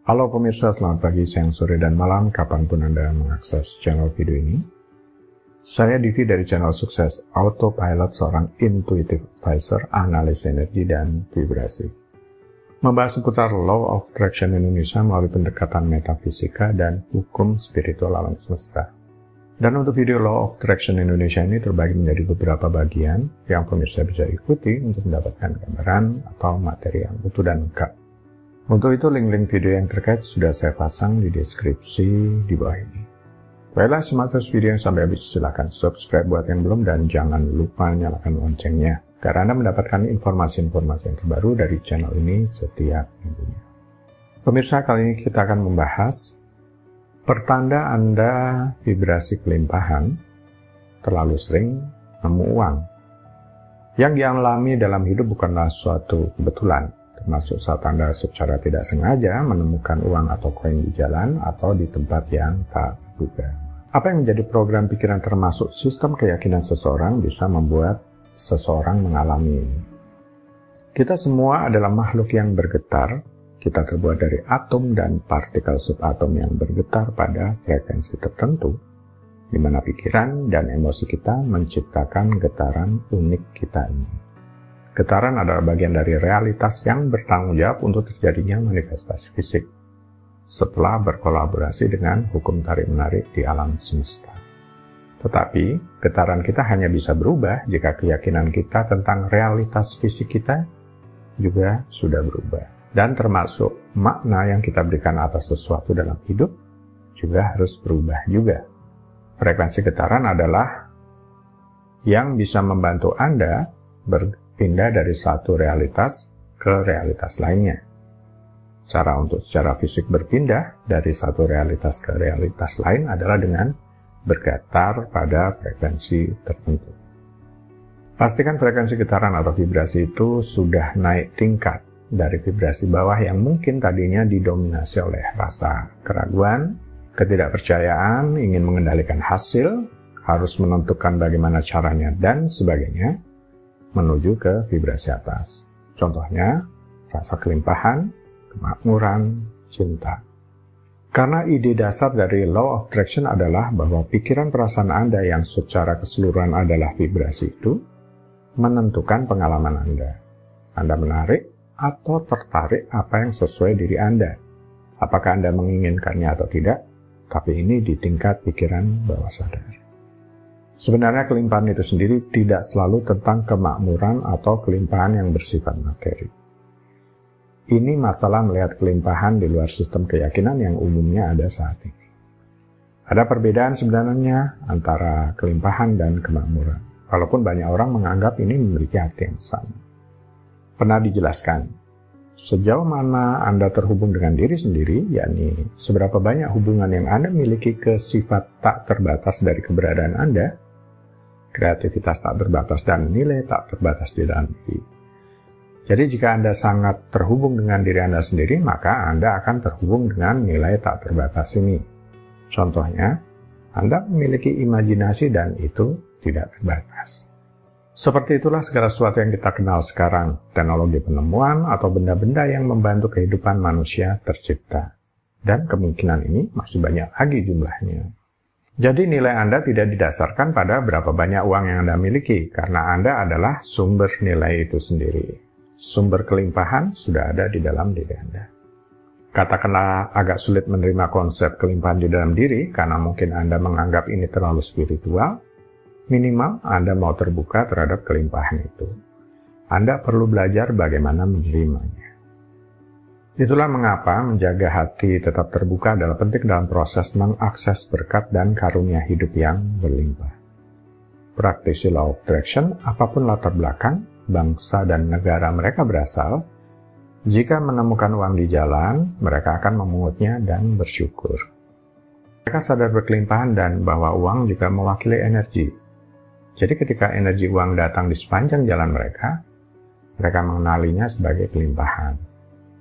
Halo pemirsa, selamat pagi, siang, sore, dan malam, kapanpun Anda mengakses channel video ini. Saya Divi dari channel sukses Autopilot, seorang intuitive advisor, analis energi, dan vibrasi. Membahas seputar Law of Attraction Indonesia melalui pendekatan metafisika dan hukum spiritual alam semesta. Dan untuk video Law of Attraction Indonesia ini terbagi menjadi beberapa bagian yang pemirsa bisa ikuti untuk mendapatkan gambaran atau materi yang utuh dan lengkap. Untuk itu, link-link video yang terkait sudah saya pasang di deskripsi di bawah ini. Baiklah, simak terus video yang sampai habis. Silahkan subscribe buat yang belum dan jangan lupa nyalakan loncengnya, agar Anda mendapatkan informasi-informasi yang terbaru dari channel ini setiap minggunya. Pemirsa, kali ini kita akan membahas pertanda Anda vibrasi kelimpahan terlalu sering nemu uang. Yang dialami dalam hidup bukanlah suatu kebetulan, termasuk saat Anda secara tidak sengaja menemukan uang atau koin di jalan atau di tempat yang tak terduga. Apa yang menjadi program pikiran termasuk sistem keyakinan seseorang bisa membuat seseorang mengalami ini. Kita semua adalah makhluk yang bergetar. Kita terbuat dari atom dan partikel subatom yang bergetar pada frekuensi tertentu, di mana pikiran dan emosi kita menciptakan getaran unik kita ini. Getaran adalah bagian dari realitas yang bertanggung jawab untuk terjadinya manifestasi fisik setelah berkolaborasi dengan hukum tarik-menarik di alam semesta. Tetapi, getaran kita hanya bisa berubah jika keyakinan kita tentang realitas fisik kita juga sudah berubah. Dan termasuk makna yang kita berikan atas sesuatu dalam hidup juga harus berubah juga. Frekuensi getaran adalah yang bisa membantu Anda berpindah dari satu realitas ke realitas lainnya. Cara untuk secara fisik berpindah dari satu realitas ke realitas lain adalah dengan bergetar pada frekuensi tertentu. Pastikan frekuensi getaran atau vibrasi itu sudah naik tingkat dari vibrasi bawah yang mungkin tadinya didominasi oleh rasa keraguan, ketidakpercayaan, ingin mengendalikan hasil, harus menentukan bagaimana caranya, dan sebagainya, menuju ke vibrasi atas. Contohnya, rasa kelimpahan, kemakmuran, cinta. Karena ide dasar dari Law of Attraction adalah bahwa pikiran perasaan Anda yang secara keseluruhan adalah vibrasi itu, menentukan pengalaman Anda. Anda menarik atau tertarik apa yang sesuai diri Anda. Apakah Anda menginginkannya atau tidak, tapi ini di tingkat pikiran bawah sadar. Sebenarnya kelimpahan itu sendiri tidak selalu tentang kemakmuran atau kelimpahan yang bersifat materi. Ini masalah melihat kelimpahan di luar sistem keyakinan yang umumnya ada saat ini. Ada perbedaan sebenarnya antara kelimpahan dan kemakmuran, walaupun banyak orang menganggap ini memiliki arti yang sama. Pernah dijelaskan, sejauh mana Anda terhubung dengan diri sendiri, yakni seberapa banyak hubungan yang Anda miliki ke sifat tak terbatas dari keberadaan Anda, kreativitas tak terbatas, dan nilai tak terbatas di dalam diri. Jadi jika Anda sangat terhubung dengan diri Anda sendiri, maka Anda akan terhubung dengan nilai tak terbatas ini. Contohnya, Anda memiliki imajinasi dan itu tidak terbatas. Seperti itulah segala sesuatu yang kita kenal sekarang, teknologi penemuan atau benda-benda yang membantu kehidupan manusia tercipta. Dan kemungkinan ini masih banyak lagi jumlahnya. Jadi nilai Anda tidak didasarkan pada berapa banyak uang yang Anda miliki, karena Anda adalah sumber nilai itu sendiri. Sumber kelimpahan sudah ada di dalam diri Anda. Katakanlah agak sulit menerima konsep kelimpahan di dalam diri, karena mungkin Anda menganggap ini terlalu spiritual. Minimal Anda mau terbuka terhadap kelimpahan itu. Anda perlu belajar bagaimana menerimanya. Itulah mengapa menjaga hati tetap terbuka adalah penting dalam proses mengakses berkat dan karunia hidup yang berlimpah. Praktisi Law of Attraction, apapun latar belakang, bangsa dan negara mereka berasal, jika menemukan uang di jalan, mereka akan memungutnya dan bersyukur. Mereka sadar berkelimpahan dan bahwa uang juga mewakili energi. Jadi ketika energi uang datang di sepanjang jalan mereka mengenalinya sebagai kelimpahan.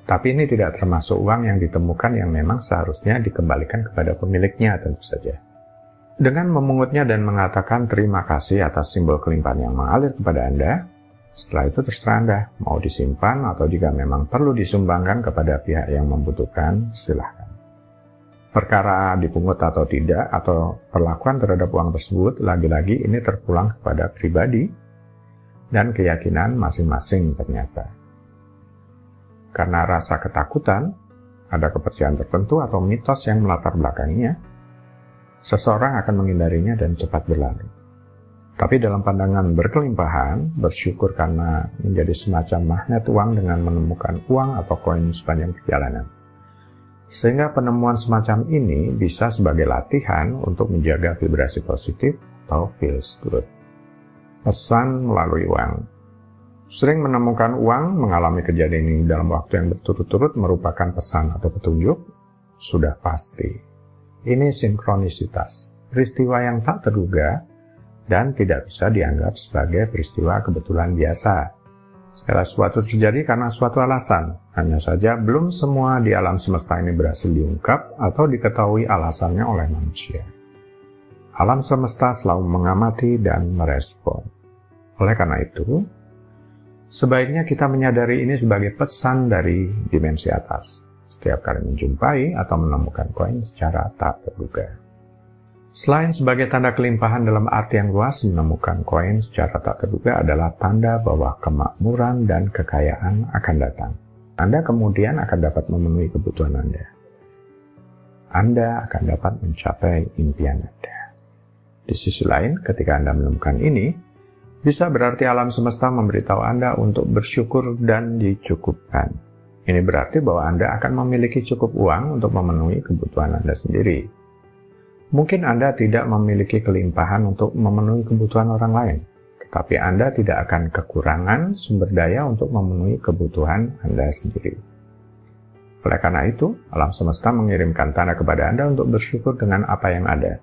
Tapi ini tidak termasuk uang yang ditemukan yang memang seharusnya dikembalikan kepada pemiliknya tentu saja. Dengan memungutnya dan mengatakan terima kasih atas simbol kelimpahan yang mengalir kepada Anda, Setelah itu terserah Anda mau disimpan atau jika memang perlu disumbangkan kepada pihak yang membutuhkan, silahkan. Perkara dipungut atau tidak, atau perlakuan terhadap uang tersebut, lagi-lagi ini terpulang kepada pribadi dan keyakinan masing-masing ternyata. Karena rasa ketakutan, ada kepercayaan tertentu atau mitos yang melatar belakanginya, seseorang akan menghindarinya dan cepat berlalu. Tapi dalam pandangan berkelimpahan, bersyukur karena menjadi semacam magnet uang dengan menemukan uang atau koin sepanjang perjalanan. Sehingga penemuan semacam ini bisa sebagai latihan untuk menjaga vibrasi positif atau feels good. Pesan melalui uang. Sering menemukan uang, mengalami kejadian ini dalam waktu yang berturut-turut merupakan pesan atau petunjuk, sudah pasti. Ini sinkronisitas, peristiwa yang tak terduga, dan tidak bisa dianggap sebagai peristiwa kebetulan biasa. Segala sesuatu terjadi karena suatu alasan, hanya saja belum semua di alam semesta ini berhasil diungkap atau diketahui alasannya oleh manusia. Alam semesta selalu mengamati dan merespon. Oleh karena itu, sebaiknya kita menyadari ini sebagai pesan dari dimensi atas, setiap kali menjumpai atau menemukan koin secara tak terduga. Selain sebagai tanda kelimpahan dalam arti yang luas, menemukan koin secara tak terduga adalah tanda bahwa kemakmuran dan kekayaan akan datang. Anda kemudian akan dapat memenuhi kebutuhan Anda. Anda akan dapat mencapai impian Anda. Di sisi lain, ketika Anda menemukan ini, bisa berarti alam semesta memberitahu Anda untuk bersyukur dan dicukupkan. Ini berarti bahwa Anda akan memiliki cukup uang untuk memenuhi kebutuhan Anda sendiri. Mungkin Anda tidak memiliki kelimpahan untuk memenuhi kebutuhan orang lain, tetapi Anda tidak akan kekurangan sumber daya untuk memenuhi kebutuhan Anda sendiri. Oleh karena itu, alam semesta mengirimkan tanda kepada Anda untuk bersyukur dengan apa yang ada.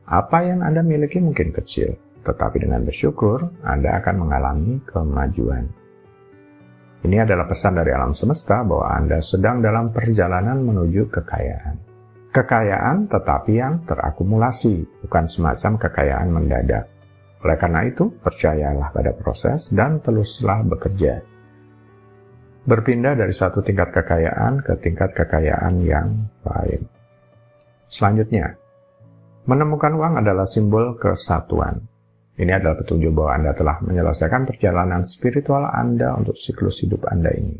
Apa yang Anda miliki mungkin kecil, tetapi dengan bersyukur, Anda akan mengalami kemajuan. Ini adalah pesan dari alam semesta bahwa Anda sedang dalam perjalanan menuju kekayaan. Kekayaan tetapi yang terakumulasi, bukan semacam kekayaan mendadak. Oleh karena itu, percayalah pada proses dan teruslah bekerja. Berpindah dari satu tingkat kekayaan ke tingkat kekayaan yang lain. Selanjutnya, menemukan uang adalah simbol kesatuan. Ini adalah petunjuk bahwa Anda telah menyelesaikan perjalanan spiritual Anda untuk siklus hidup Anda ini.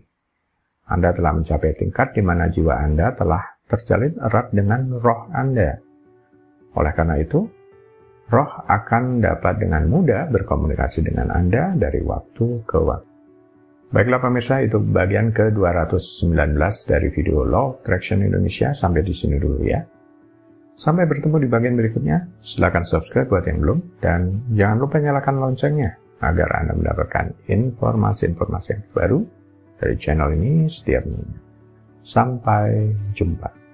Anda telah mencapai tingkat di mana jiwa Anda telah terjalin erat dengan roh Anda. Oleh karena itu, roh akan dapat dengan mudah berkomunikasi dengan Anda dari waktu ke waktu. Baiklah pemirsa, itu bagian ke-219 dari video Law of Attraction Indonesia. Sampai di sini dulu ya. Sampai bertemu di bagian berikutnya. Silakan subscribe buat yang belum, dan jangan lupa nyalakan loncengnya agar Anda mendapatkan informasi-informasi yang baru dari channel ini setiap minggu. Sampai jumpa.